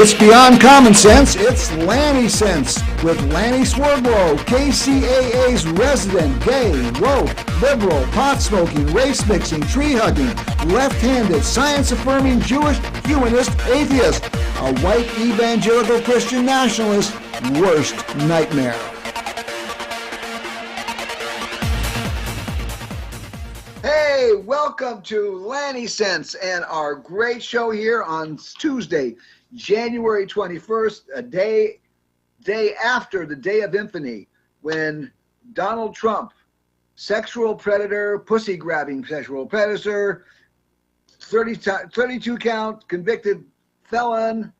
It's beyond common sense. It's Lanny Sense with Lanny Swerglow, KCAA's resident gay, woke, liberal, pot-smoking, race-mixing, tree-hugging, left-handed, science-affirming, Jewish, humanist, atheist, a white evangelical Christian nationalist, worst nightmare. Hey, welcome to Lanny Sense and our great show here on Tuesday, January 21st, a day after the Day of Infamy, when Donald Trump, sexual predator, pussy-grabbing sexual predator, 32 count convicted felon,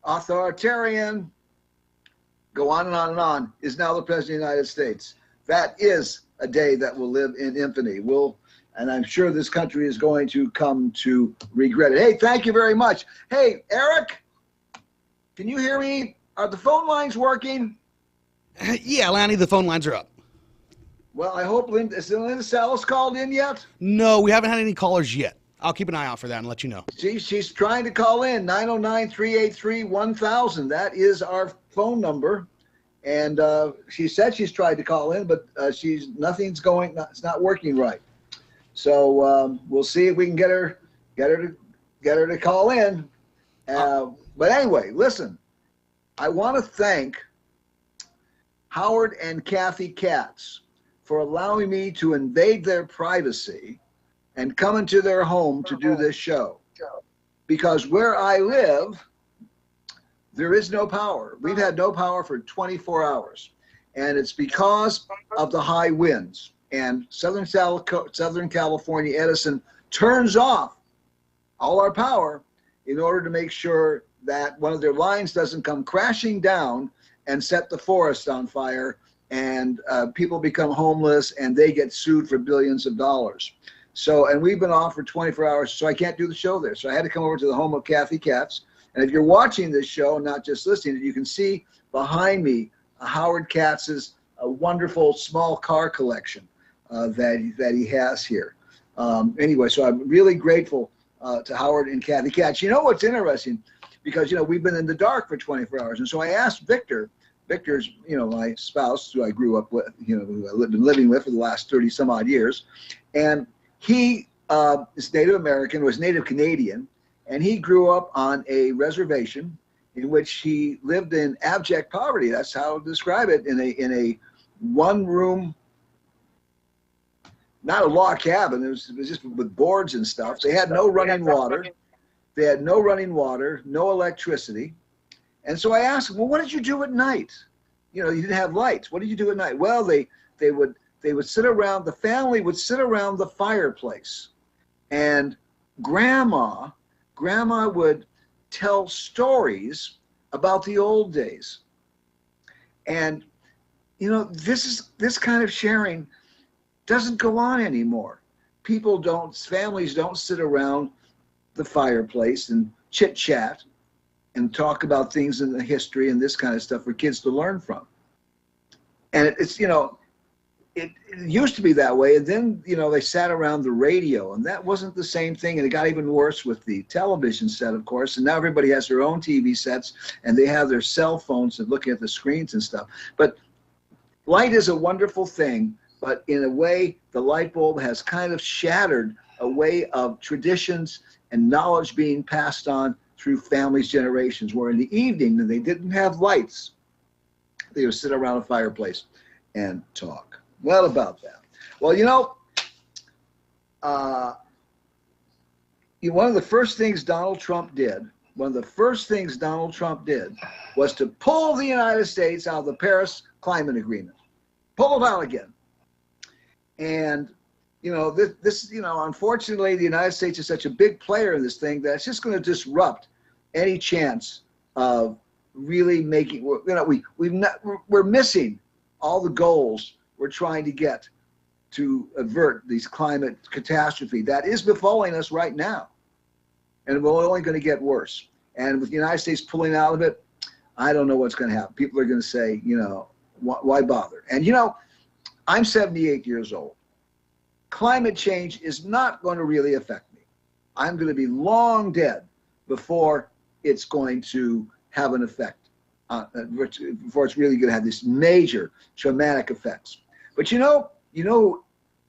authoritarian, go on and on and on, is now the President of the United States. That is a day that will live in infamy. And I'm sure this country is going to come to regret it. Hey, thank you very much. Hey, Eric, can you hear me? Are the phone lines working? Yeah, Lanny, the phone lines are up. Well, I hope is Linda Salas called in yet? No, we haven't had any callers yet. I'll keep an eye out for that and let you know. She's trying to call in, 909-383-1000. That is our phone number. And she said she's tried to call in, but it's not working right. So we'll see if we can get her to call in. But anyway, listen, I want to thank Howard and Kathy Katz for allowing me to invade their privacy and come into their home to do this show. Because where I live, there is no power. We've had no power for 24 hours. And it's because of the high winds. And Southern California Edison turns off all our power in order to make sure that one of their lines doesn't come crashing down and set the forest on fire, and people become homeless and they get sued for billions of dollars. So, and we've been off for 24 hours, so I can't do the show there. So I had to come over to the home of Kathy Katz. And if you're watching this show, not just listening, you can see behind me Howard Katz's wonderful small car collection that he has here. Anyway, so I'm really grateful to Howard and Kathy Katz. You know what's interesting? Because, we've been in the dark for 24 hours. And so I asked Victor's, my spouse, who I grew up with, who I've been living with for the last 30 some odd years. And he is Native American, was Native Canadian, and he grew up on a reservation in which he lived in abject poverty. That's how to describe it, in a one-room, not a log cabin. It was just with boards and stuff. They had no running water. No electricity. And so I asked him, well, what did you do at night? You didn't have lights. What did you do at night? Well, they would sit around, the family would sit around the fireplace. And grandma would tell stories about the old days. And, this kind of sharing doesn't go on anymore. Families don't sit around the fireplace and chit chat and talk about things in the history and this kind of stuff for kids to learn from. And it used to be that way. And then, they sat around the radio, and that wasn't the same thing. And it got even worse with the television set, of course. And now everybody has their own TV sets, and they have their cell phones and looking at the screens and stuff. But light is a wonderful thing, but in a way, the light bulb has kind of shattered a way of traditions and knowledge being passed on through families' generations, where in the evening, when they didn't have lights, they would sit around a fireplace and talk. Well, about that. Well, one of the first things Donald Trump did was to pull the United States out of the Paris Climate Agreement. Pull it out again. And unfortunately, the United States is such a big player in this thing that it's just going to disrupt any chance of really making. We're missing all the goals we're trying to get to avert these climate catastrophe that is befalling us right now, and we're only going to get worse. And with the United States pulling out of it, I don't know what's going to happen. People are going to say, why bother? And I'm 78 years old. Climate change is not going to really affect me. I'm going to be long dead before it's going to have an effect, before it's really going to have these major traumatic effects. But you know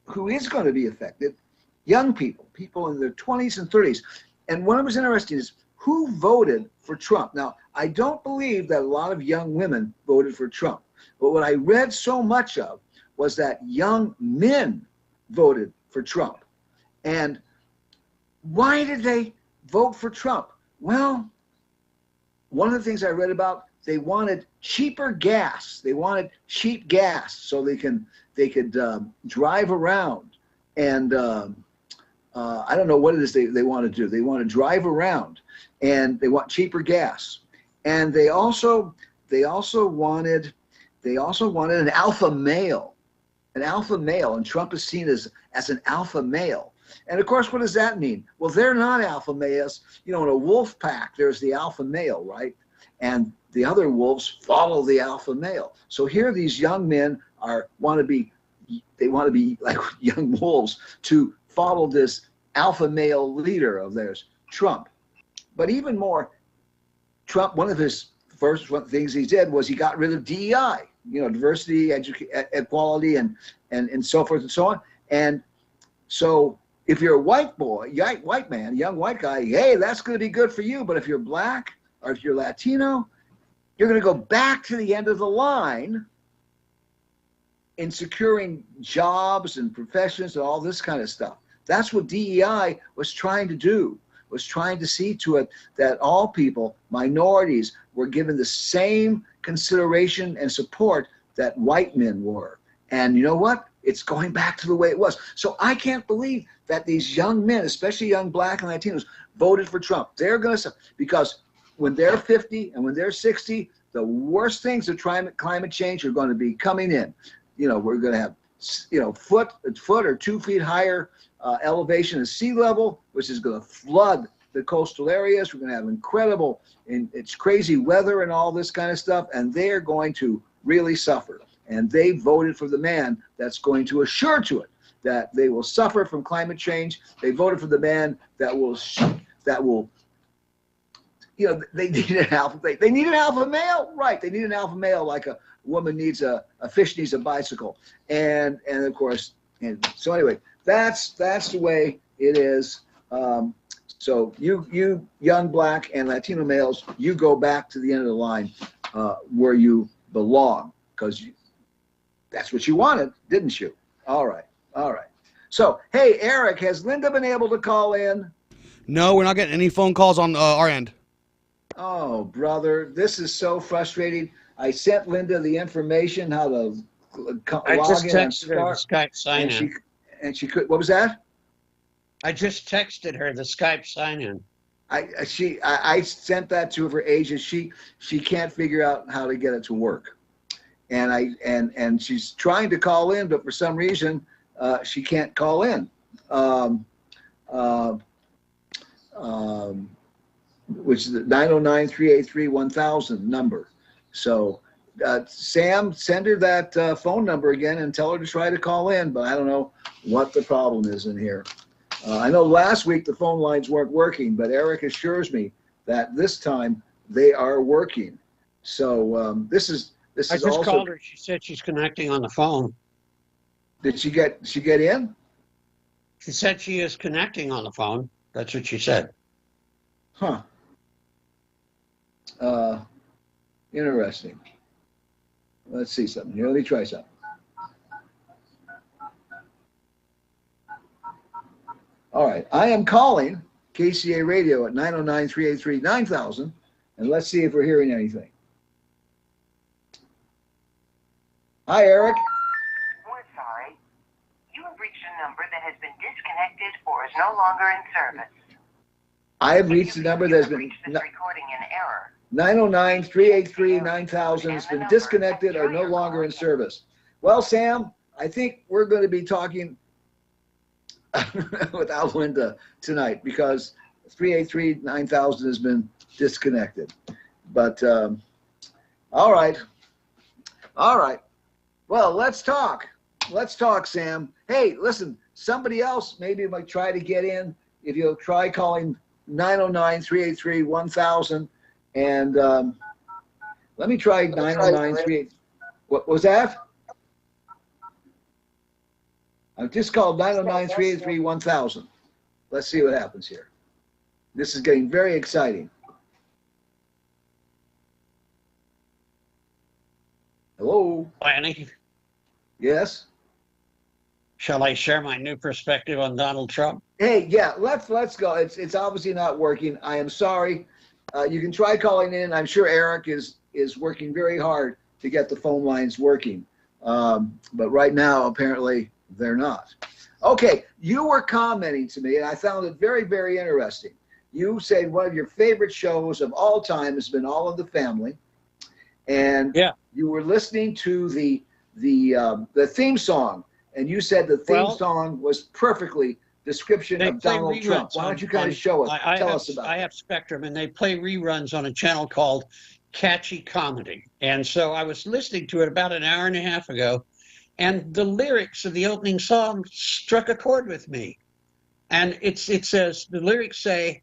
who is going to be affected? Young people, people in their 20s and 30s. And what was interesting is who voted for Trump. Now, I don't believe that a lot of young women voted for Trump. But what I read so much of was that young men voted for Trump. And why did they vote for Trump? Well, one of the things I read about, they wanted cheaper gas. They wanted cheap gas so they could drive around. And I don't know what it is they want to do. They want to drive around, and they want cheaper gas. And they also wanted an alpha male. An alpha male, and Trump is seen as an alpha male. And of course, what does that mean? Well, they're not alpha males. You know, in a wolf pack, there's the alpha male, right? And the other wolves follow the alpha male. So here, these young men want to be like young wolves to follow this alpha male leader of theirs, Trump. But even more, Trump, one of his first things he did was he got rid of DEI. You know, diversity, equality, and so forth and so on. And so if you're a white boy, white man, young white guy, hey, that's going to be good for you. But if you're black or if you're Latino, you're going to go back to the end of the line in securing jobs and professions and all this kind of stuff. That's what DEI was trying to do, was trying to see to it that all people, minorities, were given the same consideration and support that white men were. And you know what? It's going back to the way it was. So I can't believe that these young men, especially young black and Latinos, voted for Trump. They're going to, because when they're 50 and when they're 60, the worst things of climate change are going to be coming in. You know, we're going to have, you know, foot or 2 feet higher elevation of sea level, which is going to flood the coastal areas. We're going to have incredible, it's crazy weather and all this kind of stuff, and they're going to really suffer. And they voted for the man that's going to assure to it that they will suffer from climate change. They voted for the man that will, you know, they need an alpha. They need an alpha male, right? They need an alpha male, like a woman needs a fish needs a bicycle, and of course, and so anyway, that's the way it is. So you young black and Latino males, you go back to the end of the line where you belong, because that's what you wanted, didn't you? All right. So, hey, Eric, has Linda been able to call in? No, we're not getting any phone calls on our end. Oh, brother, this is so frustrating. I sent Linda the information how to I log just in texted her and the start, Skype sign in. and she could. What was that? I just texted her the Skype sign in. I sent that to her agent. She can't figure out how to get it to work, and she's trying to call in, but for some reason she can't call in. Which is the 909-383-1000 number. So Sam, send her that phone number again and tell her to try to call in, but I don't know what the problem is in here. I know last week the phone lines weren't working, but Eric assures me that this time they are working. So this is I just called her. She said she's connecting on the phone. Did she get in? She said she is connecting on the phone. That's what she said. Huh. Interesting. Let's see something here. Let me try something. All right. I am calling KCA Radio at 909-383-9000, and let's see if we're hearing anything. Hi, Eric. We're sorry. You have reached a number that has been disconnected or is no longer in service. I have reached a number that has been recording in error. 909-383-9000 has been disconnected or no longer in service. Well, Sam, I think we're going to be talking without Linda tonight because 383-9000 has been disconnected. But all right. Well, let's talk, Sam. Hey, listen, somebody else maybe might try to get in. If you'll try calling 909-383-1000. And let me try 909-38. What was that? I just called 909-383-1000. Let's see what happens here. This is getting very exciting. Hello? Lanny, Yes? shall I share my new perspective on Donald Trump? Hey, yeah, let's go. It's obviously not working. I am sorry. You can try calling in. I'm sure Eric is working very hard to get the phone lines working. But right now, apparently, they're not. Okay, you were commenting to me, and I found it very, very interesting. You said one of your favorite shows of all time has been All in the Family, and Yeah. you were listening to the theme song, and you said the theme song was perfectly description They of play Donald Trump. Why don't you kind of show us, tell us about it? I have Spectrum, and they play reruns on a channel called Catchy Comedy. And so I was listening to it about an hour and a half ago, and the lyrics of the opening song struck a chord with me. And it says, the lyrics say,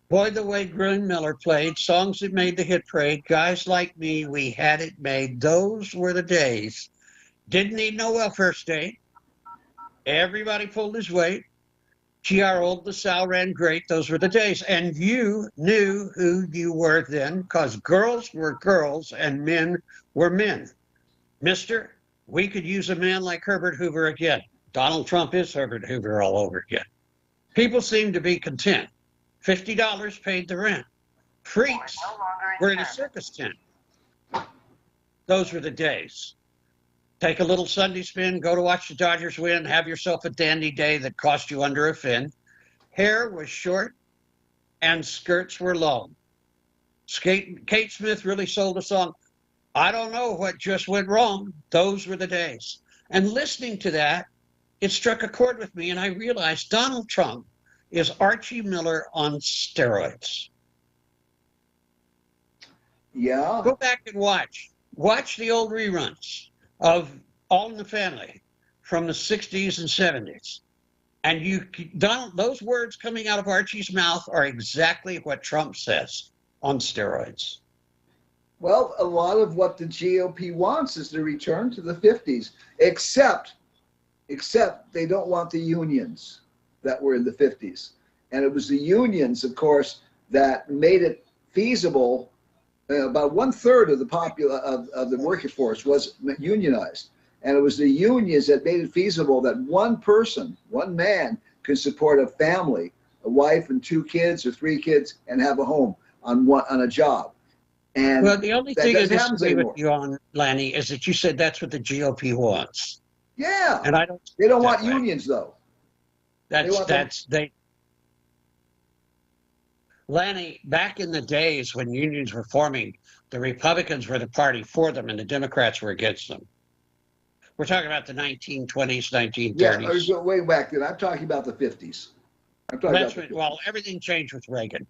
boy, the way Green Miller played, songs that made the hit parade, guys like me, we had it made. Those were the days. Didn't need no welfare state. Everybody pulled his weight. GR Old LaSalle ran great. Those were the days. And you knew who you were then, because girls were girls and men were men. Mister, we could use a man like Herbert Hoover again. Donald Trump is Herbert Hoover all over again. People seem to be content. $50 paid the rent. Freaks were in a circus tent. Those were the days. Take a little Sunday spin, go to watch the Dodgers win, have yourself a dandy day that cost you under a fin. Hair was short and skirts were long. Kate Smith really sold a song. I don't know what just went wrong. Those were the days. And listening to that, it struck a chord with me, and I realized Donald Trump is Archie Miller on steroids. Yeah. Go back and watch. Watch the old reruns of All in the Family from the 60s and 70s. And those words coming out of Archie's mouth are exactly what Trump says on steroids. Well, a lot of what the GOP wants is to return to the 50s, except they don't want the unions that were in the 50s. And it was the unions, of course, that made it feasible. About 1/3 of the workforce was unionized. And it was the unions that made it feasible that one person, one man, could support a family, a wife and 2 kids or 3 kids, and have a home on a job. And well, the only thing I disagree with you on, Lanny, is that you said that's what the GOP wants. Yeah. And I don't. They don't want unions, though. Lanny, back in the days when unions were forming, the Republicans were the party for them and the Democrats were against them. We're talking about the 1920s, 1930s. Yeah, way back then. I'm talking about the 50s. Well, everything changed with Reagan.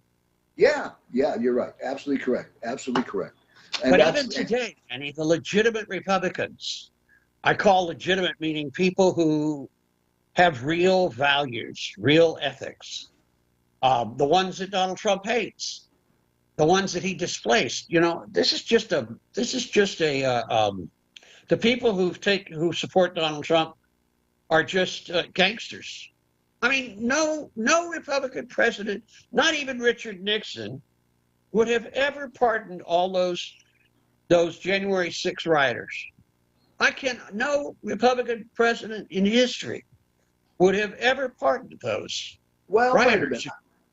Yeah, you're right. Absolutely correct. Absolutely correct. And but even today, Lanny, the legitimate Republicans, I call legitimate meaning people who have real values, real ethics. The ones that Donald Trump hates, the ones that he displaced. You know, the people who support Donald Trump are just gangsters. I mean, no Republican president, not even Richard Nixon, would have ever pardoned all those January 6 rioters. No Republican president in history would have ever pardoned those rioters.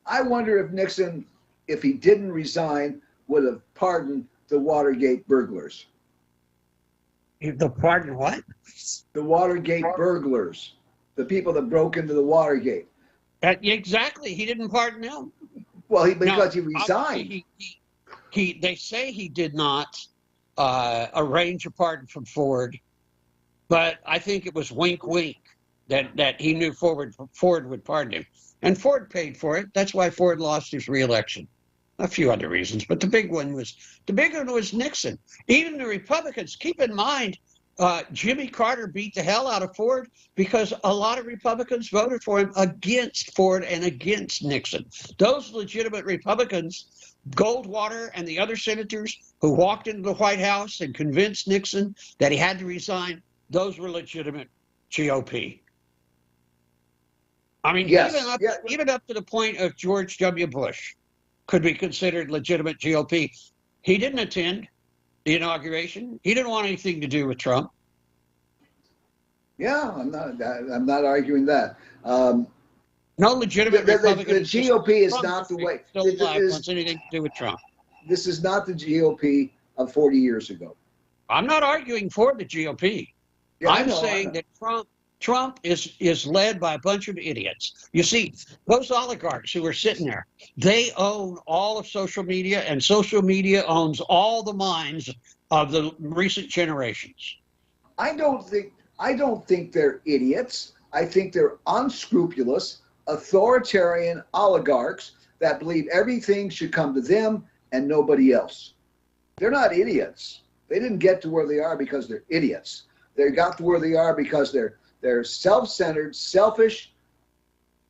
I wonder if Nixon, if he didn't resign, would have pardoned the Watergate burglars. The pardon what? The Watergate burglars. The people that broke into the Watergate. Exactly. He didn't pardon them. Well, because he resigned. They say he did not arrange a pardon from Ford, but I think it was wink, wink that he knew Ford would pardon him. And Ford paid for it. That's why Ford lost his reelection. A few other reasons, but the big one was Nixon. Even the Republicans, keep in mind, Jimmy Carter beat the hell out of Ford because a lot of Republicans voted for him against Ford and against Nixon. Those legitimate Republicans, Goldwater and the other senators who walked into the White House and convinced Nixon that he had to resign, those were legitimate GOP. I mean, Yes. even up to the point of George W. Bush could be considered legitimate GOP. He didn't attend the inauguration. He didn't want anything to do with Trump. Yeah, I'm not arguing that. No legitimate Republican. The GOP is not the way. Still alive wants anything to do with Trump. This is not the GOP of 40 years ago. I'm not arguing for the GOP. Yeah, I'm saying that Trump is led by a bunch of idiots. You see, those oligarchs who are sitting there, they own all of social media, and social media owns all the minds of the recent generations. I don't think they're idiots. I think they're unscrupulous, authoritarian oligarchs that believe everything should come to them and nobody else. They're not idiots. They didn't get to where they are because they're idiots. They got to where they are because they're self-centered, selfish,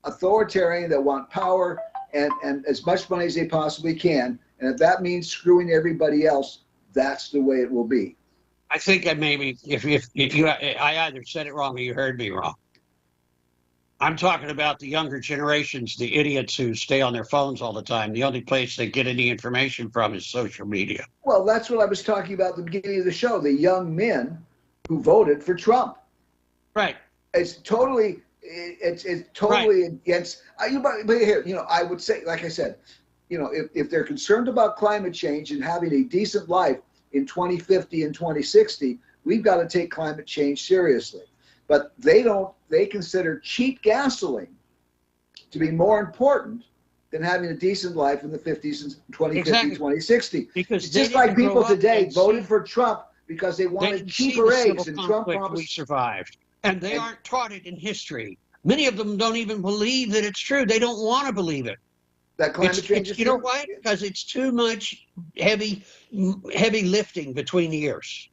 authoritarian that want power and as much money as they possibly can. And if that means screwing everybody else, that's the way it will be. I think that maybe if you, I either said it wrong or you heard me wrong. I'm talking about the younger generations, the idiots who stay on their phones all the time. The only place they get any information from is social media. Well, that's what I was talking about at the beginning of the show, the young men who voted for Trump. Right. It's totally right. Against. But here, I would say, like I said, if they're concerned about climate change and having a decent life in 2050 and 2060, we've got to take climate change seriously. But they don't. They consider cheap gasoline to be more important than having a decent life in the 50s and 2050, exactly. 2060. Because it's just like people today voted for Trump because they wanted cheaper eggs, and Trump promised. We survived, and they aren't taught it in histoy. Many of them don't even believe that it's true. They don't want to believe it. That climate change is true? You know why? Because it's too much heavy lifting between the ears.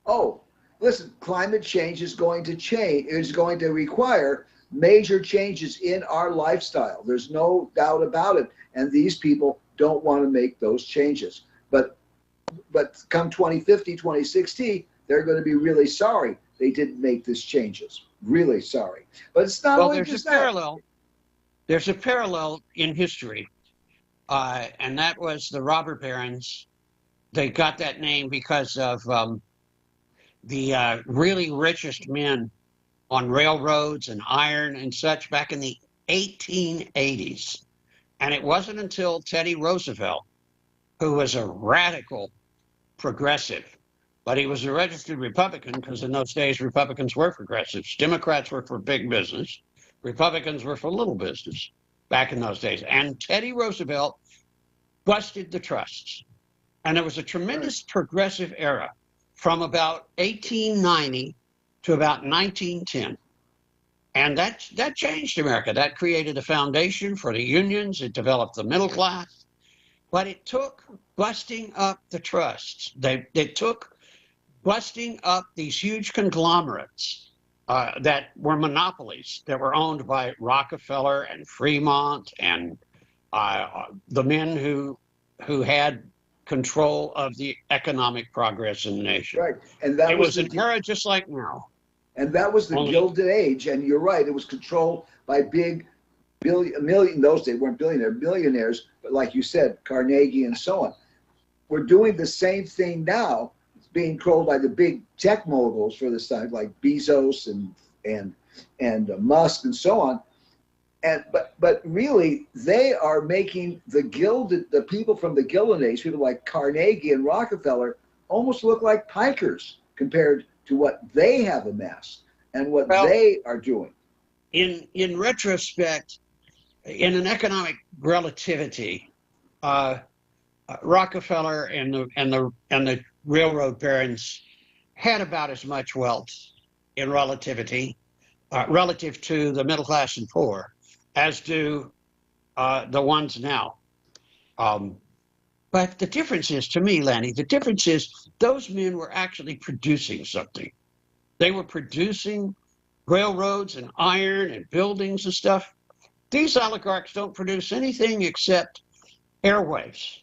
Oh, listen, climate change is going to require major changes in our lifestyle. There's no doubt about it. And these people don't want to make those changes. But come 2050, 2060, they're going to be really sorry they didn't make these changes. Really sorry. But it's not only just that. There's a parallel in history, and that was the robber barons. They got that name because of the really richest men on railroads and iron and such back in the 1880s. And it wasn't until Teddy Roosevelt, who was a radical progressive, but he was a registered Republican because in those days Republicans were progressives. Democrats were for big business. Republicans were for little business back in those days. And Teddy Roosevelt busted the trusts. And there was a tremendous progressive era from about 1890 to about 1910. And that changed America. That created a foundation for the unions. It developed the middle class. But it took busting up the trusts. It took busting up these huge conglomerates that were monopolies that were owned by Rockefeller and Fremont and the men who had control of the economic progress in the nation. Right, and that was an era just like now. And that was the Gilded Age, and you're right. It was controlled by big in those days weren't billionaires, but like you said, Carnegie and so on. We're doing the same thing now. It's being controlled by the big tech moguls for this time, like Bezos and Musk and so on. But really, they are making the people from the Gilded Age, people like Carnegie and Rockefeller, almost look like pikers compared to what they have amassed and what they are doing. In retrospect, in an economic relativity, Rockefeller and the railroad barons had about as much wealth in relativity relative to the middle class and poor as do the ones now. But the difference is, to me, Lanny, the difference is those men were actually producing something. They were producing railroads and iron and buildings and stuff. These oligarchs don't produce anything except airwaves.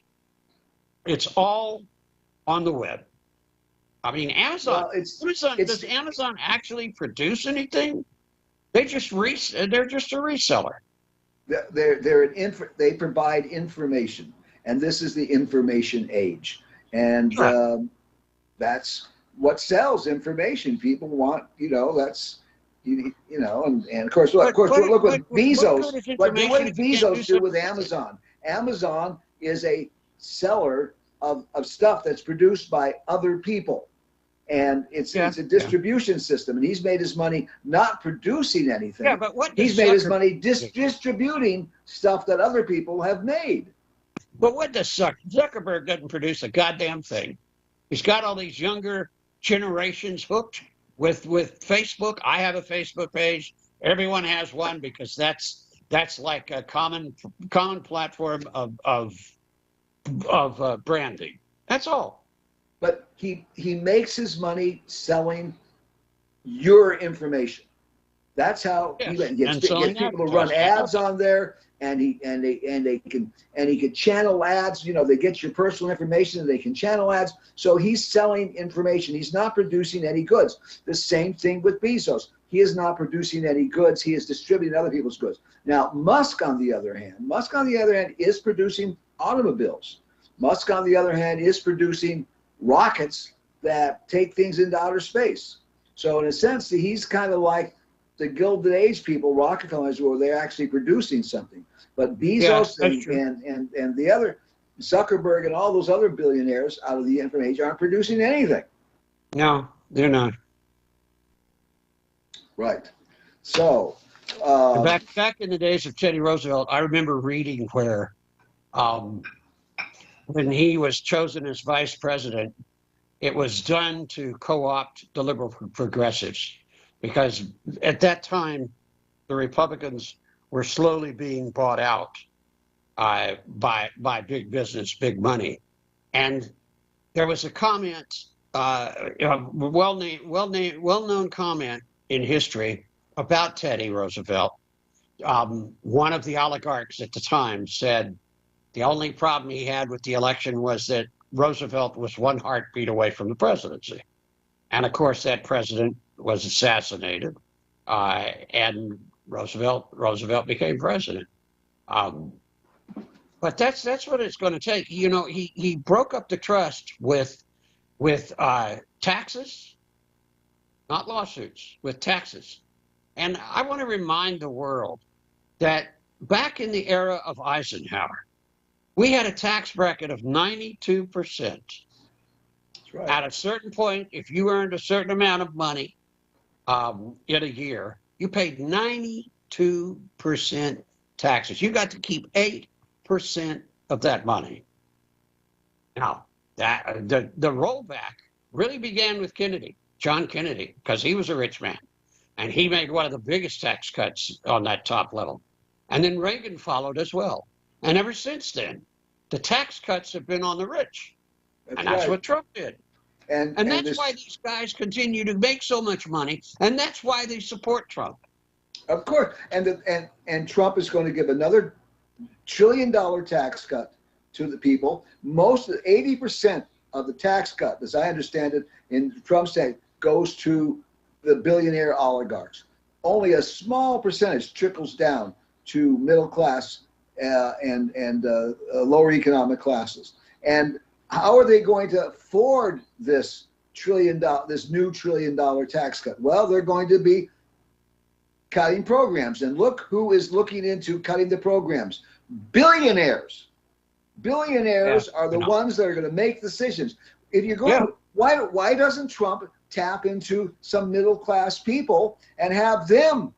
It's all on the web. I mean, Amazon. Well, it's Does Amazon actually produce anything? They're just a reseller. they provide information, and this is the information age, and Yeah. that's what sells information. People want, that's and of course, But look what, what what Bezos, good is what information did if you can't do Bezos do with something with it? Amazon? Amazon is a seller of stuff that's produced by other people. And it's a distribution system, and he's made his money not producing anything. Yeah, but what does He's made his Zuckerberg money do? distributing stuff that other people have made. But what does Zuckerberg doesn't produce a goddamn thing. He's got all these younger generations hooked with Facebook. I have a Facebook page. Everyone has one because that's like a common platform of branding. That's all. But he makes his money selling your information. That's how he gets people to run ads on there, and he can channel ads. They get your personal information, and they can channel ads. So he's selling information. He's not producing any goods. The same thing with Bezos. He is not producing any goods. He is distributing other people's goods. Now, Musk, on the other hand, is producing automobiles. Musk, on the other hand, is producing rockets that take things into outer space. So in a sense, he's kind of like the Gilded Age people, Rockefellers, where they're actually producing something. But Bezos and the other Zuckerberg and all those other billionaires out of the information aren't producing anything. No, they're not. Right. So back in the days of Teddy Roosevelt, I remember reading where when he was chosen as vice president, it was done to co-opt the liberal progressives, because at that time, the Republicans were slowly being bought out by big business, big money. And there was a comment, well-known comment in history about Teddy Roosevelt. One of the oligarchs at the time said the only problem he had with the election was that Roosevelt was one heartbeat away from the presidency. And of course, that president was assassinated, and Roosevelt became president. But that's what it's going to take. He broke up the trust with taxes, not lawsuits, with taxes. And I want to remind the world that back in the era of Eisenhower, we had a tax bracket of 92%. that's right. At a certain point, if you earned a certain amount of money in a year, you paid 92% taxes. You got to keep 8% of that money. Now, the rollback really began with Kennedy, John Kennedy, because he was a rich man, and he made one of the biggest tax cuts on that top level. And then Reagan followed as well. And ever since then, the tax cuts have been on the rich. That's what Trump did. And that's why these guys continue to make so much money, and that's why they support Trump. Of course. And Trump is going to give another $1 trillion tax cut to the people. 80% of the tax cut, as I understand it, in Trump's state, goes to the billionaire oligarchs. Only a small percentage trickles down to middle class and lower economic classes. And how are they going to afford this new $1 trillion tax cut? Well, they're going to be cutting programs. And look who is looking into cutting the programs. Billionaires. Billionaires are the ones that are going to make decisions. If you're going, why doesn't Trump tap into some middle class people and have them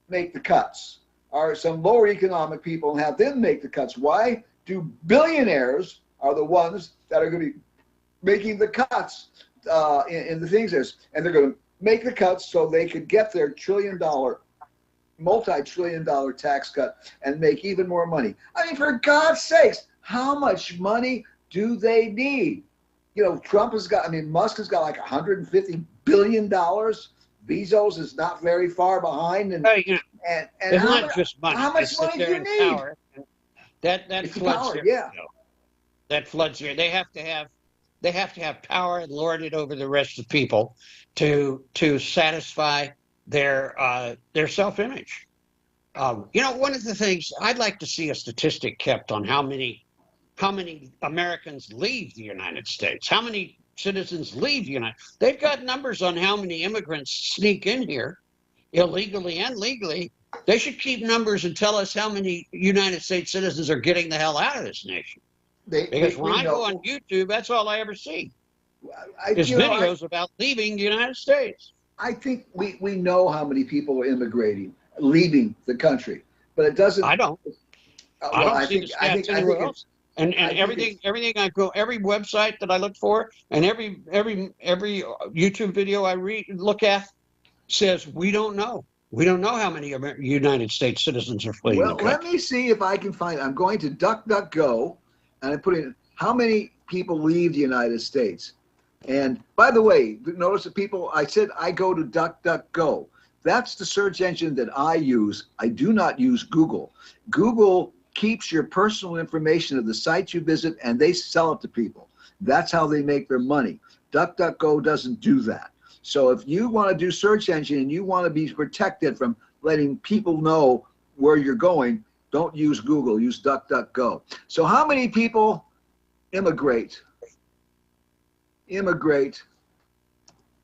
make the cuts, or some lower economic people and have them make the cuts? Why do billionaires are the ones that are going to be making the cuts in the things there, and they're going to make the cuts so they could get their multi-trillion-dollar tax cut and make even more money? I mean, for God's sakes, how much money do they need? Musk has got like $150 billion. Bezos is not very far behind, and Hey, you know, and it's how, not just money. how much It's that money do they're you in need? power. That It's the floods power, their yeah. ego. That floods their. They have to have power and lord it over the rest of the people to satisfy their self-image. You know, one of the things I'd like to see a statistic kept on how many Americans leave the United States, how many citizens leave the United. They've got numbers on how many immigrants sneak in here illegally and legally. They should keep numbers and tell us how many United States citizens are getting the hell out of this nation. Because when We I go on know. YouTube, that's all I ever see I is you know I videos about leaving the United States. I think we know how many people are immigrating, leaving the country, but it doesn't. I don't. I Well, don't see the stats anywhere else. And I think everything I go, every website that I look for, and every YouTube video I look at says we don't know. We don't know how many United States citizens are fleeing the well, let country. me see if I can find. I'm going to DuckDuckGo, and I'm putting how many people leave the United States. And by the way, notice the people. I said I go to DuckDuckGo. That's the search engine that I use. I do not use Google. Google keeps your personal information of the sites you visit, and they sell it to people. That's how they make their money. DuckDuckGo doesn't do that. So if you want to do search engine and you want to be protected from letting people know where you're going, don't use Google. Use DuckDuckGo. So how many people immigrate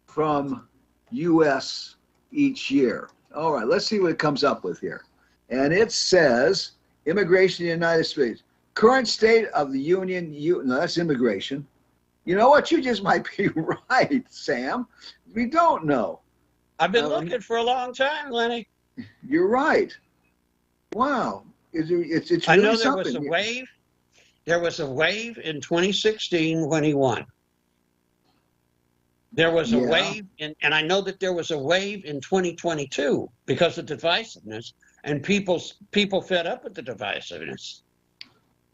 from U.S. each year? All right, let's see what it comes up with here. And it says immigration in the United States. Current state of the union. No, that's immigration. You know what? You just might be right, Sam. We don't know. I've been looking for a long time, Lenny. You're right. Wow. It's really I know there something. was a wave. There was a wave in 2016 when he won. There was a wave, and I know that there was a wave in 2022 because of divisiveness, and people fed up with the divisiveness.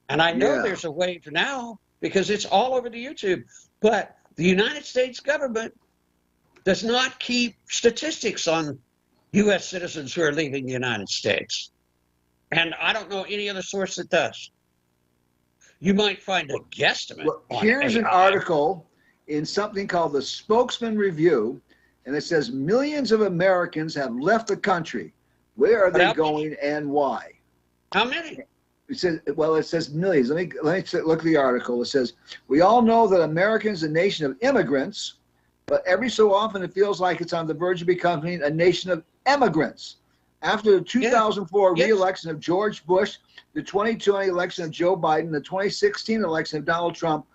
And I know there's a wave now because it's all over the YouTube. But the United States government does not keep statistics on U.S. citizens who are leaving the United States. And I don't know any other source that does. You might find a guesstimate. Well, on here's an AI. article in something called the Spokesman Review, and it says millions of Americans have left the country. Where are they going and why? How many? It says millions. Let me look at the article. It says, we all know that America is a nation of immigrants, but every so often it feels like it's on the verge of becoming a nation of emigrants. After the 2004 re-election of George Bush, the 2020 election of Joe Biden, the 2016 election of Donald Trump,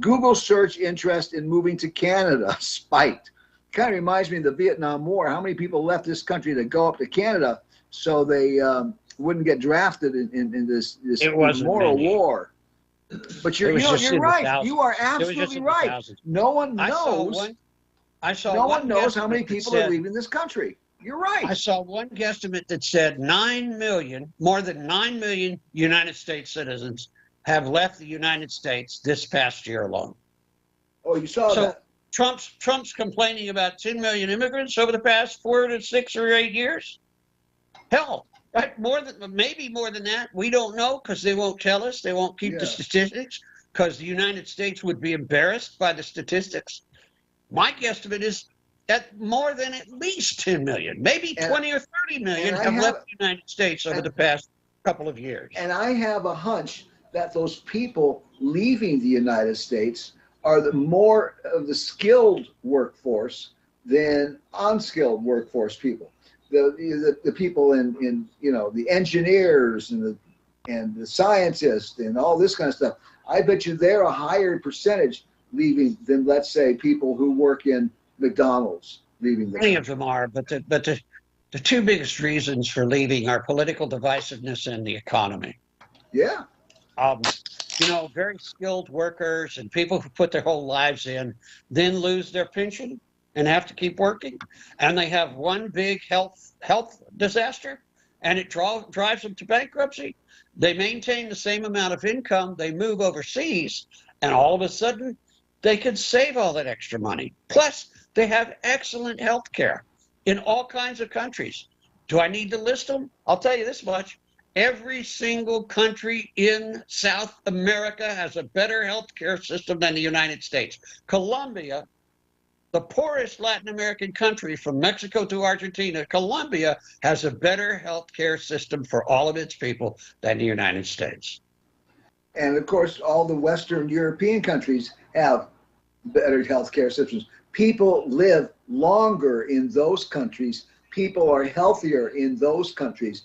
Google search interest in moving to Canada spiked. Kind of reminds me of the Vietnam War. How many people left this country to go up to Canada so they wouldn't get drafted in this immoral war? But you're right. You are absolutely right. No one knows. No one knows how many people are leaving this country. You're right. I saw one guesstimate that said 9 million, more than 9 million United States citizens have left the United States this past year alone. Oh, you saw that. Trump's complaining about 10 million immigrants over the past 4 to 6 or 8 years. Hell, maybe more than that. We don't know because they won't tell us. They won't keep the statistics because the United States would be embarrassed by the statistics. My guesstimate is that more than at least 10 million, maybe 20 or 30 million have left the United States over the past couple of years. And I have a hunch that those people leaving the United States are the more of the skilled workforce than unskilled workforce people. The people in the engineers and the scientists and all this kind of stuff. I bet you they're a higher percentage leaving than, let's say, people who work in McDonald's leaving. Many of them are, but the two biggest reasons for leaving are political divisiveness and the economy. Yeah. Very skilled workers and people who put their whole lives in then lose their pension and have to keep working, and they have one big health disaster, and it drives them to bankruptcy. They maintain the same amount of income, they move overseas, and all of a sudden they could save all that extra money. Plus, They have excellent health care in all kinds of countries. Do I need to list them? I'll tell you this much. Every single country in South America has a better health care system than the United States. Colombia, the poorest Latin American country from Mexico to Argentina, Colombia has a better health care system for all of its people than the United States. And of course, all the Western European countries have better healthcare systems. People live longer in those countries. People are healthier in those countries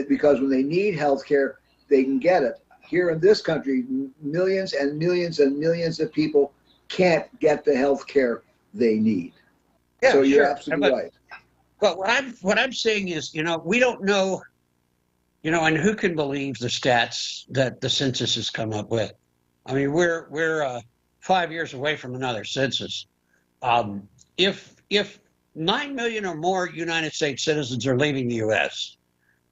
because when they need healthcare, they can get it. Here in this country, millions and millions and millions of people can't get the healthcare they need. Yeah, so you're sure. absolutely right. But what I'm saying is, we don't know, and who can believe the stats that the census has come up with? I mean, we're 5 years away from another census. If 9 million or more United States citizens are leaving the U.S.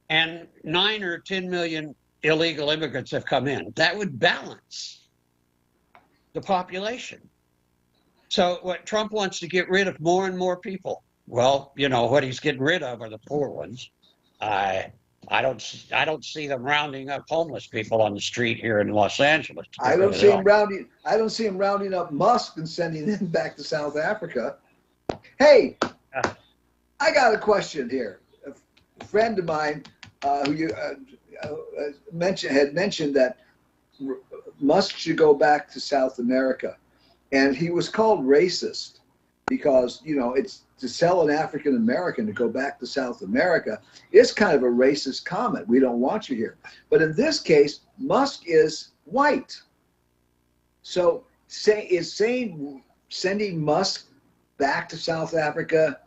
and 9 or 10 million illegal immigrants have come in, that would balance the population. So what Trump wants to get rid of more and more people. Well, what he's getting rid of are the poor ones. I don't see them rounding up homeless people on the street here in Los Angeles. I don't see him rounding up Musk and sending him back to South Africa. Hey, I got a question here. A friend of mine who you had mentioned that Musk should go back to South America, and he was called racist because it's to sell an African American to go back to South America is kind of a racist comment. We don't want you here. But in this case, Musk is white. So sending Musk back to South Africa,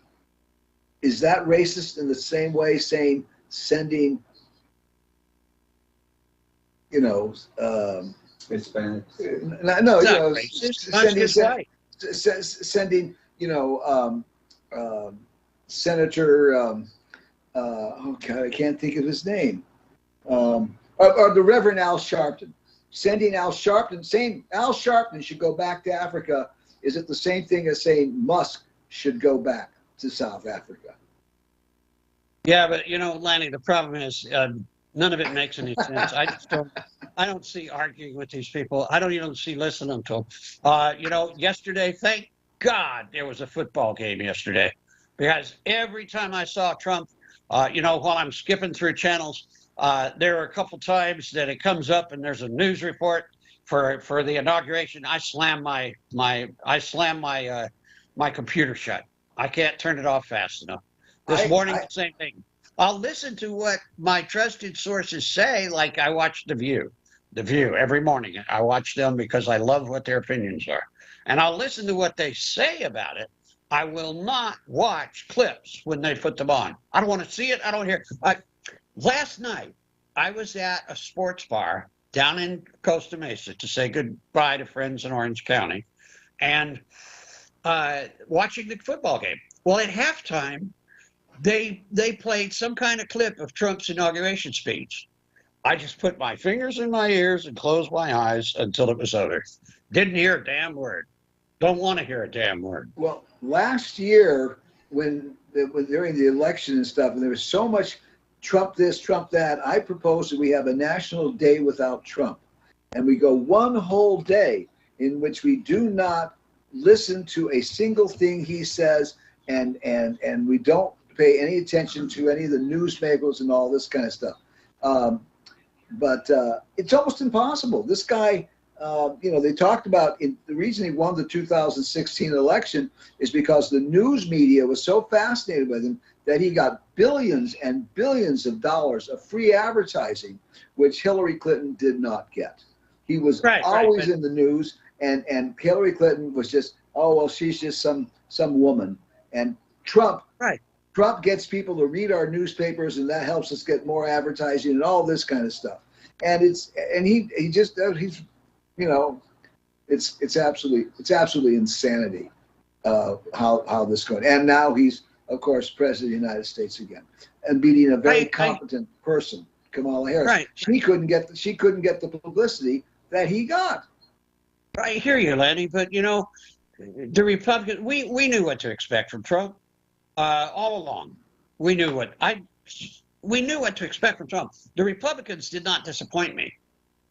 is that racist in the same way sending Hispanic. Sending Senator oh God, I can't think of his name, or the Reverend Al Sharpton. Sending Al Sharpton, saying Al Sharpton should go back to Africa, is it the same thing as saying Musk should go back to South Africa? Yeah, but Lanny, the problem is none of it makes any sense. I don't see arguing with these people. I don't even see listening to them. Yesterday, thank God there was a football game yesterday, because every time I saw Trump, while I'm skipping through channels, there are a couple times that it comes up and there's a news report for the inauguration. I slam my computer shut. I can't turn it off fast enough. This morning, the same thing. I'll listen to what my trusted sources say, like I watch The View. The View every morning. I watch them because I love what their opinions are. And I'll listen to what they say about it. I will not watch clips when they put them on. I don't want to see it. I don't hear it. Last night, I was at a sports bar down in Costa Mesa to say goodbye to friends in Orange County and watching the football game. Well, at halftime, they played some kind of clip of Trump's inauguration speech. I just put my fingers in my ears and closed my eyes until it was over. Didn't hear a damn word. Don't want to hear a damn word. Well, last year when during the election and stuff, and there was so much Trump this, Trump that, I proposed that we have a national day without Trump. And we go one whole day in which we do not listen to a single thing he says, and we don't pay any attention to any of the newspapers and all this kind of stuff. But it's almost impossible. This guy, they talked about the reason he won the 2016 election is because the news media was so fascinated with him that he got billions and billions of dollars of free advertising, which Hillary Clinton did not get. He was always in the news, and Hillary Clinton was just, oh, well, she's just some woman. And Trump gets people to read our newspapers, and that helps us get more advertising and all this kind of stuff. And he's it's absolutely insanity how this going. And now he's, of course, president of the United States again, and beating a very competent person, Kamala Harris. Right. She couldn't get the publicity that he got. I hear you, Lanny, but the Republicans, we knew what to expect from Trump all along. We knew we knew what to expect from Trump. The Republicans did not disappoint me.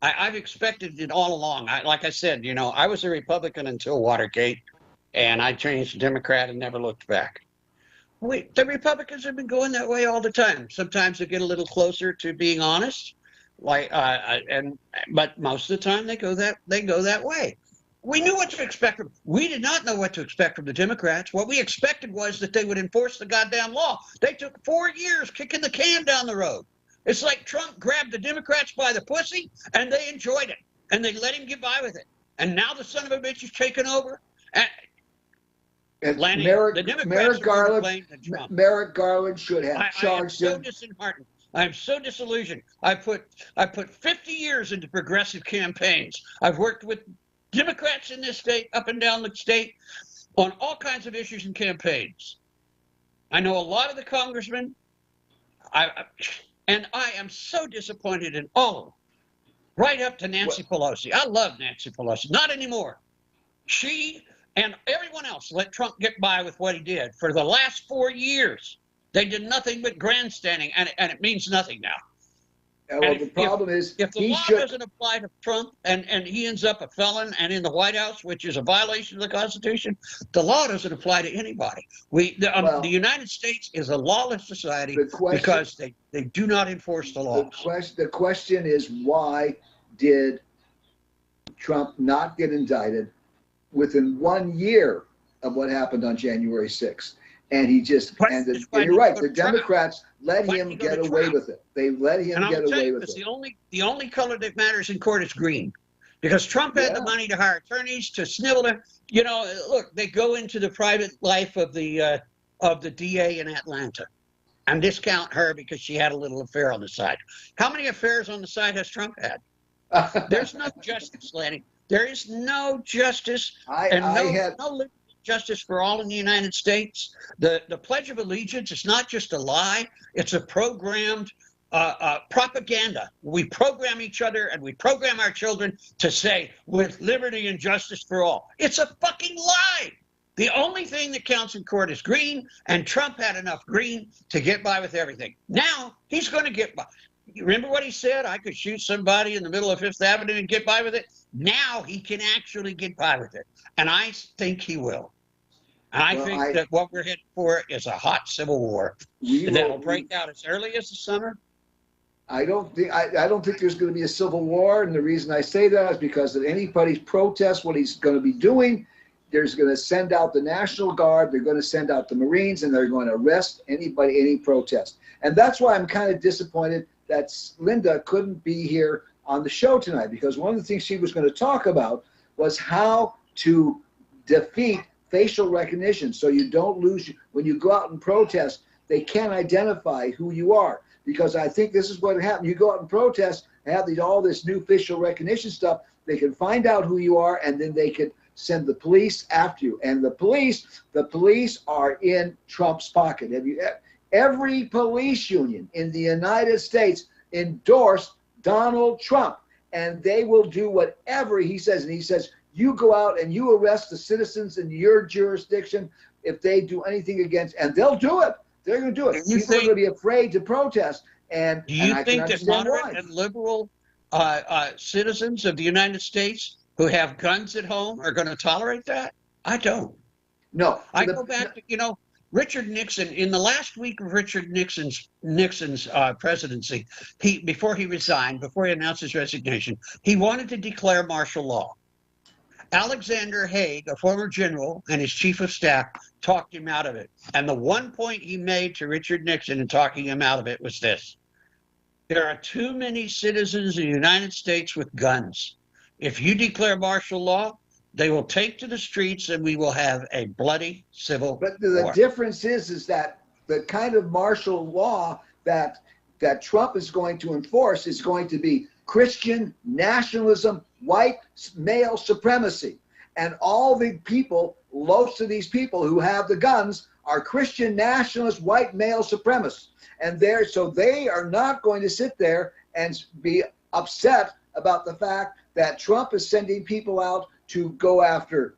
I've expected it all along. Like I said, I was a Republican until Watergate, and I changed to Democrat and never looked back. The Republicans have been going that way all the time. Sometimes they get a little closer to being honest, but most of the time they go that way. We knew what to expect from. We did not know what to expect from the Democrats. What we expected was that they would enforce the goddamn law. They took 4 years kicking the can down the road. It's like Trump grabbed the Democrats by the pussy and they enjoyed it and they let him get by with it. And now the son of a bitch is taking over. And Lanny, the Democrats Merrick Garland should have charged him. I am so disheartened. I am so disillusioned. I put 50 years into progressive campaigns. I've worked with Democrats in this state, up and down the state, on all kinds of issues and campaigns. I know a lot of the congressmen, and I am so disappointed in all of them, right up to Nancy Pelosi. I love Nancy Pelosi. Not anymore. She and everyone else let Trump get by with what he did. For the last 4 years, they did nothing but grandstanding, and it means nothing now. Well, the problem is, if the law doesn't apply to Trump and he ends up a felon and in the White House, which is a violation of the Constitution, the law doesn't apply to anybody. The United States is a lawless society because they do not enforce the laws. The question is, why did Trump not get indicted within 1 year of what happened on January 6th? And he just ended. And you're right. The Democrats let him get away with it. They let him get away with it. The only color that matters in court is green, because Trump had the money to hire attorneys to snivel it. Look, they go into the private life of the DA in Atlanta, and discount her because she had a little affair on the side. How many affairs on the side has Trump had? There's no justice, Lanny. There is no justice, no justice for all in the United States. The Pledge of Allegiance is not just a lie. It's a programmed propaganda. We program each other and we program our children to say, with liberty and justice for all. It's a fucking lie. The only thing that counts in court is green, and Trump had enough green to get by with everything. Now he's going to get by. You remember what he said? I could shoot somebody in the middle of Fifth Avenue and get by with it. Now he can actually get by with it. And I think he will. And I think that what we're headed for is a hot civil war that'll break out as early as the summer. I don't think there's going to be a civil war. And the reason I say that is because if anybody's protest what he's going to be doing, there's going to send out the National Guard, they're going to send out the Marines, and they're going to arrest anybody, any protest. And that's why I'm kind of disappointed that Linda couldn't be here on the show tonight, because one of the things she was going to talk about was how to defeat facial recognition so you don't lose. When you go out and protest, they can't identify who you are, because I think this is what happened. You go out and protest and have all this new facial recognition stuff, they can find out who you are, and then they could send the police after you. And the police are in Trump's pocket. Every police union in the United States endorsed Donald Trump, and they will do whatever he says. And he says, you go out and you arrest the citizens in your jurisdiction if they do anything against, and they'll do it. They're going to do it. People are going to be afraid to protest. And do you think that moderate and liberal citizens of the United States who have guns at home are going to tolerate that? I don't. No. I go back to, Richard Nixon, in the last week of Richard Nixon's presidency, before he resigned, before he announced his resignation, he wanted to declare martial law. Alexander Haig, a former general and his chief of staff, talked him out of it. And the one point he made to Richard Nixon in talking him out of it was this: there are too many citizens in the United States with guns. If you declare martial law, they will take to the streets and we will have a bloody civil war. But the difference is that the kind of martial law that Trump is going to enforce is going to be Christian nationalism, white male supremacy. And all the people, most of these people who have the guns are Christian nationalist, white male supremacists. And so they are not going to sit there and be upset about the fact that Trump is sending people out to go after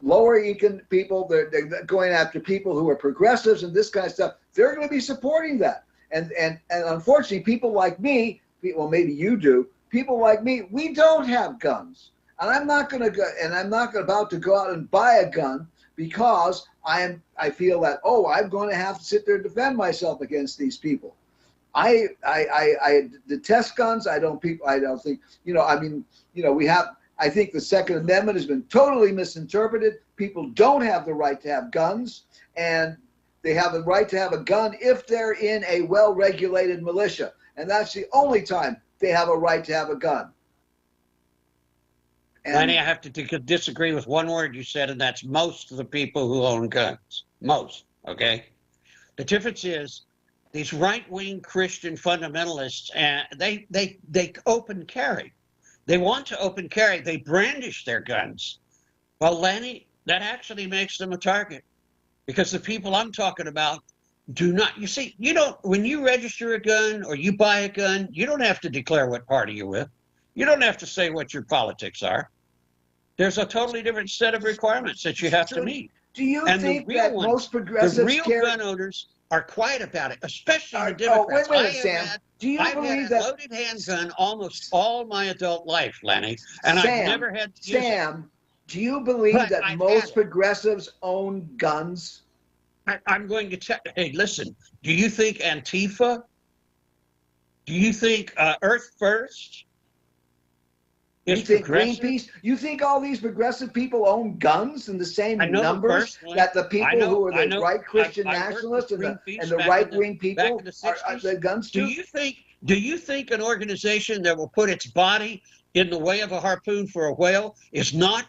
lower income people, they're going after people who are progressives and this kind of stuff. They're going to be supporting that. And unfortunately, people like me, well, maybe you do, people like me, we don't have guns. And I'm not going to go, and I'm not about to go out and buy a gun because I feel that, oh, I'm going to have to sit there and defend myself against these people. I detest guns. I don't think, I think the Second Amendment has been totally misinterpreted. People don't have the right to have guns, and they have the right to have a gun if they're in a well-regulated militia. And that's the only time they have a right to have a gun. And Lanny, I have to disagree with one word you said, and that's most of the people who own guns. Most, okay? The difference is these right-wing Christian fundamentalists, they open carry. They want to open carry. They brandish their guns. Well, Lanny, that actually makes them a target because the people I'm talking about do not. You see, you don't. When you register a gun or you buy a gun, you don't have to declare what party you're with. You don't have to say what your politics are. There's a totally different set of requirements that you have to meet. Do you think that most progressives the real gun owners are quiet about it, especially the Democrats? Wait a minute, Sam. Do you I've believe had a that loaded handgun almost all my adult life, Lanny, and Sam, I've never had to use Sam, do you believe that most progressives own guns? I'm going to tell. Hey, listen. Do you think Antifa? Do you think Earth First? You think Greenpeace? You think all these progressive people own guns in the same numbers that the people who are the right Christian nationalists and the right-wing people are the guns too? Do you think an organization that will put its body in the way of a harpoon for a whale is not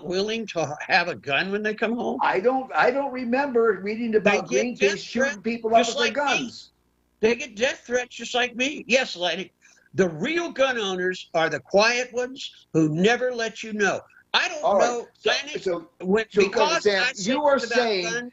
willing to have a gun when they come home? I don't remember reading about Greenpeace shooting people up with their guns. They get death threats just like me. Yes, Lanny. The real gun owners are the quiet ones who never let you know. I don't know, Lanny. Because Sam, you are saying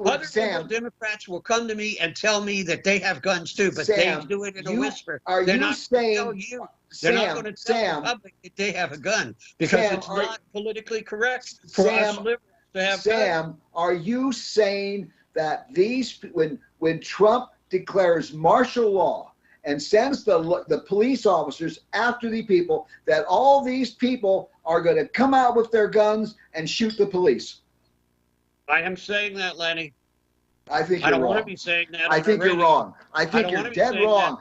other Democrats will come to me and tell me that they have guns too, but they do it in a whisper. They're not going to tell you. They're not going to tell the public that they have a gun because it's not politically correct for us liberals to have guns. Sam, are you saying that when Trump declares martial law and sends the police officers after the people, that all these people are going to come out with their guns and shoot the police? I am saying that, Lenny. I think I you're don't wrong. want to be saying that. I think you're wrong. I think you're dead wrong.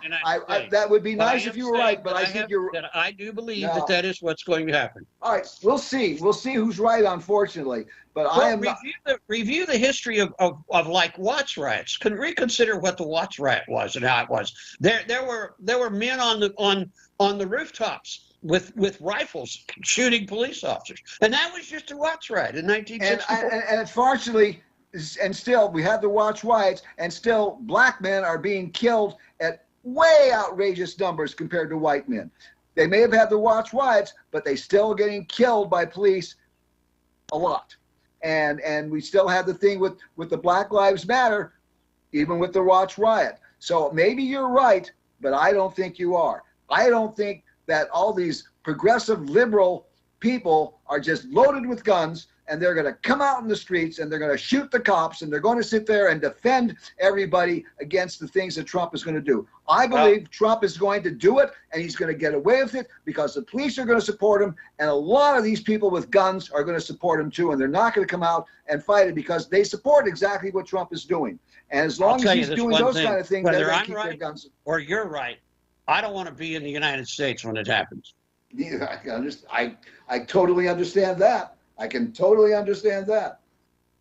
That would be nice if you were right, but I think you're. That I do believe that is what's going to happen. All right, we'll see. We'll see who's right. Unfortunately, but I am. Review the history of like Watts riots. Can reconsider what the Watts riot was and how it was. There were men on the rooftops with rifles shooting police officers, and that was just a Watts riot in 1964. And unfortunately. And still, we have the Watts riots, and still black men are being killed at way outrageous numbers compared to white men. They may have had the Watts riots, but they still getting killed by police a lot. And we still have the thing with the Black Lives Matter, even with the Watts riot. So maybe you're right, but I don't think you are. I don't think that all these progressive liberal people are just loaded with guns and they're going to come out in the streets and they're going to shoot the cops and they're going to sit there and defend everybody against the things that Trump is going to do. I believe Trump is going to do it and he's going to get away with it because the police are going to support him, and a lot of these people with guns are going to support him too, and they're not going to come out and fight it because they support exactly what Trump is doing. And as long as he's doing those kind of things, they're going to keep their guns. Or you're right. I don't want to be in the United States when it happens. Yeah, I totally understand that. I can totally understand that.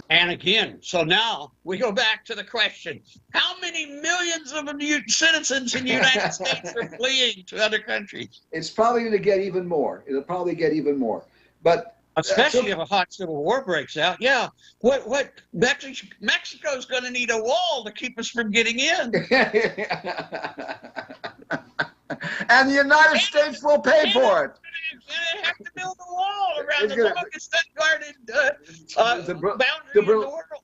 And again, so now we go back to the question: how many millions of citizens in the United States are fleeing to other countries? It's probably going to get even more. It'll probably get even more. But especially if a hot civil war breaks out. Yeah, what Mexico's going to need a wall to keep us from getting in. And the United States will pay for it. They have to build a wall around the longest unguarded boundary in the world.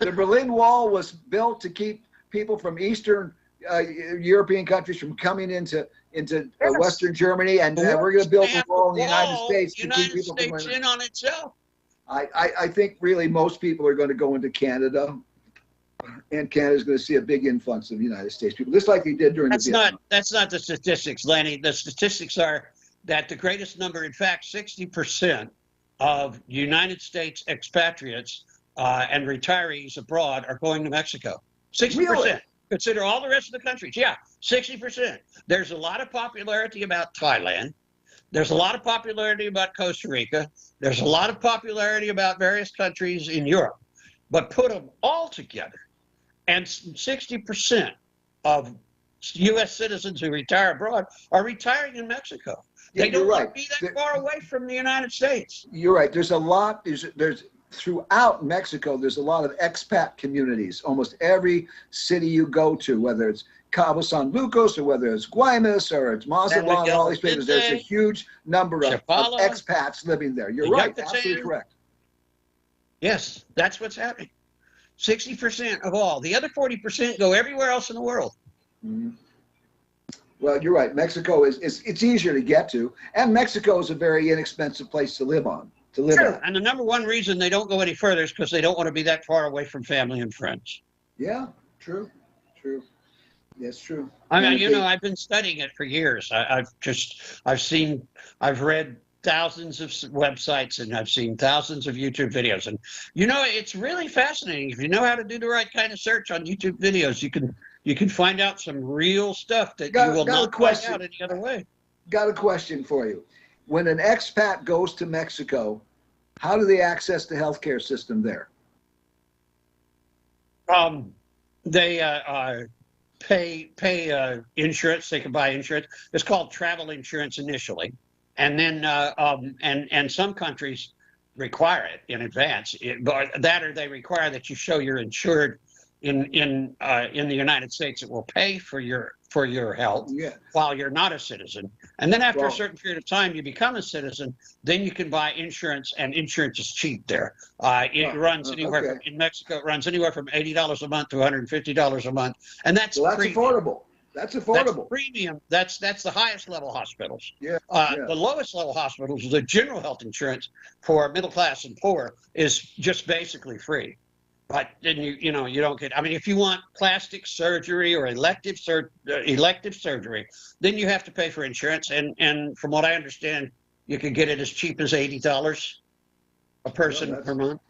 The Berlin Wall was built to keep people from Eastern European countries from coming into Western Germany, and we're going to build a wall in the United States to keep people from in on itself. I think really most people are going to go into Canada, and Canada's going to see a big influx of United States people, just like they did during the Vietnam. That's not the statistics, Lanny. The statistics are that the greatest number, in fact, 60% of United States expatriates and retirees abroad are going to Mexico. 60%. Really? Consider all the rest of the countries. Yeah, 60%. There's a lot of popularity about Thailand. There's a lot of popularity about Costa Rica. There's a lot of popularity about various countries in Europe. But put them all together, and 60% of U.S. citizens who retire abroad are retiring in Mexico. Yeah, They don't you're want right. to be that far away from the United States. You're right. There's a lot. There's throughout Mexico. There's a lot of expat communities. Almost every city you go to, whether it's Cabo San Lucas or whether it's Guaymas or it's Mazatlan, all these places, there's a huge number of expats living there. You're right. Absolutely correct. Yes, that's what's happening. 60% of all. The other 40% go everywhere else in the world. Mm-hmm. Well, you're right. Mexico it's easier to get to, and Mexico is a very inexpensive place to live on. Sure. And the number one reason they don't go any further is because they don't want to be that far away from family and friends. Yeah, true. That's true. I mean, I've been studying it for years. I've read thousands of websites, and I've seen thousands of YouTube videos, and it's really fascinating. If you know how to do the right kind of search on YouTube videos, you can find out some real stuff that you will not find out any other way. Got a question for you. When an expat goes to Mexico, how do they access the healthcare system there? They pay insurance. They can buy insurance. It's called travel insurance initially, and then and some countries require it in advance. Or they require that you show you're insured in the United States. It will pay for your health while you're not a citizen. And then after a certain period of time, you become a citizen. Then you can buy insurance, and insurance is cheap there. It runs anywhere from, in Mexico. It runs anywhere from $80 a month to $150 a month, and that's affordable. That's affordable. That's premium. That's the highest level hospitals. Yeah. The lowest level hospitals, the general health insurance for middle class and poor, is just basically free. But then you don't get. I mean, if you want plastic surgery or elective surgery, then you have to pay for insurance. And from what I understand, you can get it as cheap as $80 a person per month.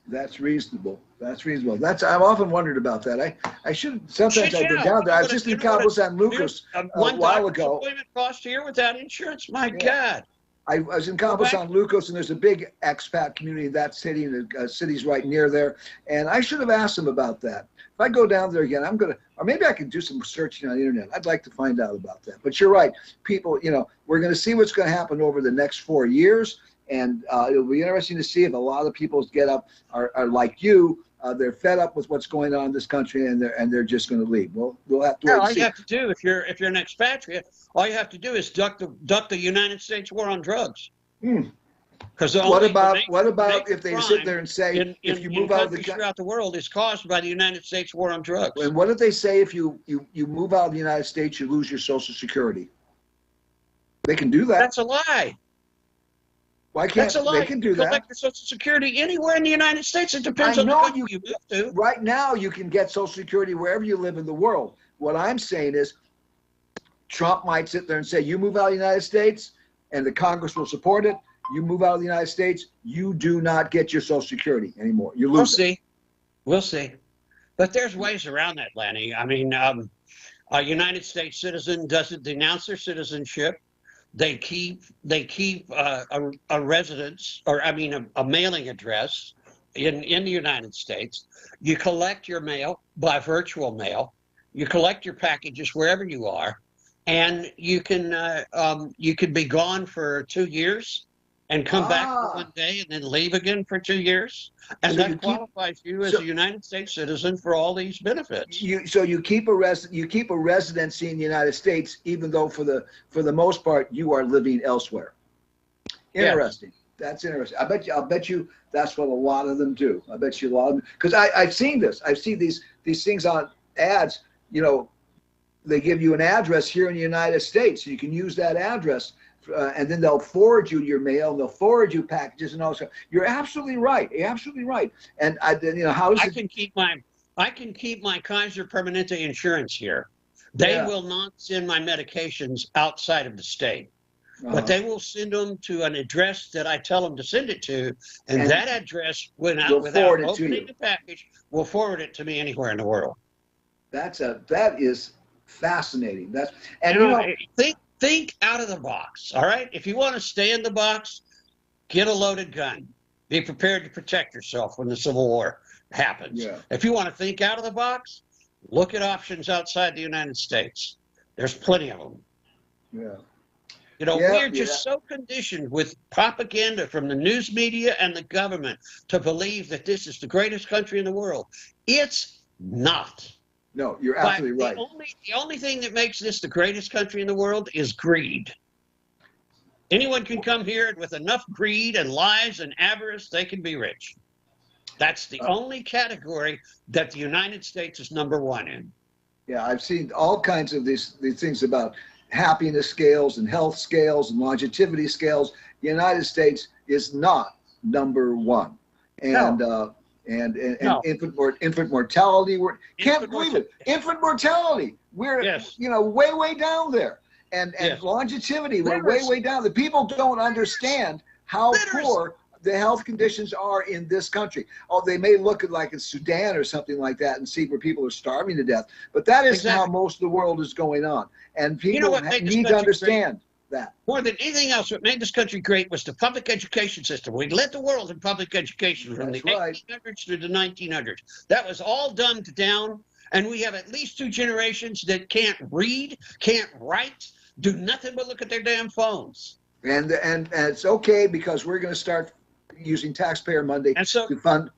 That's reasonable. I've often wondered about that. I should. Sometimes I've been down there. I was just in Cabo San Lucas a while ago. Employment cost here without insurance. My God. I was in Cabo San Lucas, and there's a big expat community in that city, and the city's right near there. And I should have asked them about that. If I go down there again, or maybe I can do some searching on the internet. I'd like to find out about that. But you're right. People, we're going to see what's going to happen over the next 4 years. And it'll be interesting to see if a lot of people get up are like you. They're fed up with what's going on in this country, and they're just going to leave. Well, we'll have to wait and see. All you have to do, if you're an expatriate, all you have to do is duck the United States war on drugs. Because what about if they sit there and say if you move out of the country throughout the world is caused by the United States war on drugs? And what if they say if you move out of the United States, you lose your Social Security? They can do that. That's a lie. Why can't they can do that? Collect your Social Security anywhere in the United States. It depends on the country you move to. Right now, you can get Social Security wherever you live in the world. What I'm saying is, Trump might sit there and say, "You move out of the United States, and the Congress will support it. You move out of the United States, you do not get your Social Security anymore. You lose it." We'll see. But there's ways around that, Lanny. I mean, a United States citizen doesn't denounce their citizenship. They keep a residence, or a mailing address in the United States. You collect your mail by virtual mail. You collect your packages wherever you are, and you can be gone for 2 years and come back for 1 day and then leave again for 2 years. And that qualifies you as a United States citizen for all these benefits. So you keep a residency in the United States, even though for the most part you are living elsewhere. Interesting. Yeah. That's interesting. I'll bet you that's what a lot of them do. I bet you a lot of them, because I've seen this. I've seen these things on ads. They give you an address here in the United States. So you can use that address and then they'll forward you your mail, and they'll forward you packages and all that. You're absolutely right. You're absolutely right. And how is I it? can keep my Kaiser Permanente insurance here. They Yeah. will not send my medications outside of the state, Uh-huh. but they will send them to an address that I tell them to send it to, and that address, will without forward it to opening you. the package, will forward it to me anywhere in the world. That is fascinating. Think out of the box. All right, if you want to stay in the box, get a loaded gun. Be prepared to protect yourself when the Civil War happens. Yeah. If you want to think out of the box, look at options outside the United States. There's plenty of them. Yeah. We're just so conditioned with propaganda from the news media and the government to believe that this is the greatest country in the world. It's not. No, you're absolutely right. The only thing that makes this the greatest country in the world is greed. Anyone can come here, and with enough greed and lies and avarice, they can be rich. That's the only category that the United States is number one in. Yeah, I've seen all kinds of these things about happiness scales and health scales and longevity scales. The United States is not number one. And No. Infant mortality, can't believe it. Infant mortality, we're way down there. And longevity, we're way down. The people don't understand how poor the health conditions are in this country. Oh, they may look at like in Sudan or something like that and see where people are starving to death, but that isn't how most of the world is going on. And people need to understand that. More than anything else, what made this country great was the public education system. We led the world in public education from the 1800s to the 1900s. That was all dumbed down, and we have at least two generations that can't read, can't write, do nothing but look at their damn phones. And it's okay because we're going to start using taxpayer money to fund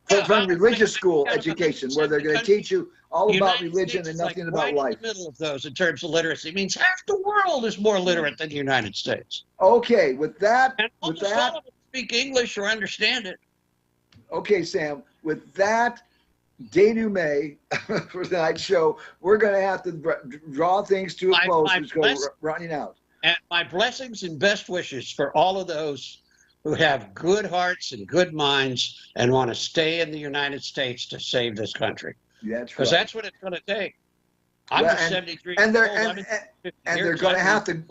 religious school education, where they're going to teach you all about religion and nothing about life. In the middle of those in terms of literacy. It means half the world is more literate than the United States. Okay, with that, and almost all of them speak English or understand it. Okay, Sam, with that denouement for tonight's show, we're going to have to draw things to a close. It's going running out. And my blessings and best wishes for all of those who have good hearts and good minds and want to stay in the United States to save this country. That's right. Because that's what it's going to take. I'm just 73 years old. And they're going to have to.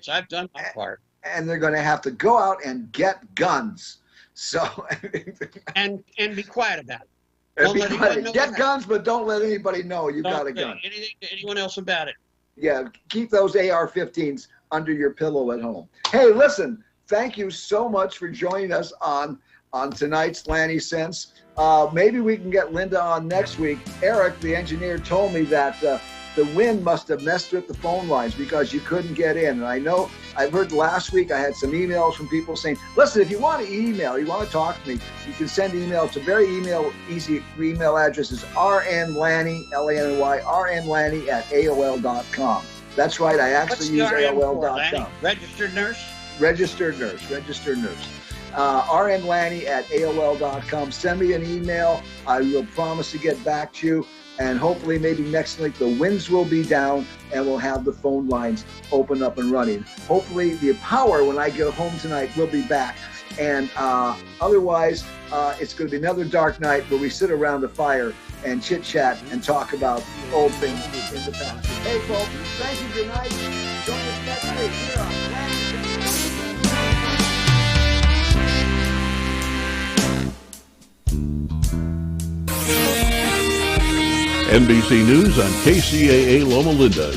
I've done my part. And they're going to have to go out and get guns. So. and be quiet about it. Get guns, but don't let anybody know you got a gun. Anything to anyone else about it. Yeah, keep those AR-15s under your pillow at home. Hey, listen. Thank you so much for joining us on tonight's Lanny Sense. Maybe we can get Linda on next week. Eric, the engineer, told me that the wind must have messed with the phone lines because you couldn't get in. And I know I've heard last week I had some emails from people saying, listen, if you want to email, you want to talk to me, you can send email. It's a very easy email address is rnlanny, L-A-N-Y, rnlanny at AOL.com. That's right. I actually use AOL.com. Registered nurse? Registered nurse. rnlanny at AOL.com. Send me an email. I will promise to get back to you. And hopefully maybe next week the winds will be down and we'll have the phone lines open up and running. Hopefully the power when I get home tonight will be back. And otherwise, it's going to be another dark night where we sit around the fire and chit-chat and talk about old things in the past. Hey, folks, thank you. Good night. Join us next week here on NBC News on KCAA Loma Linda.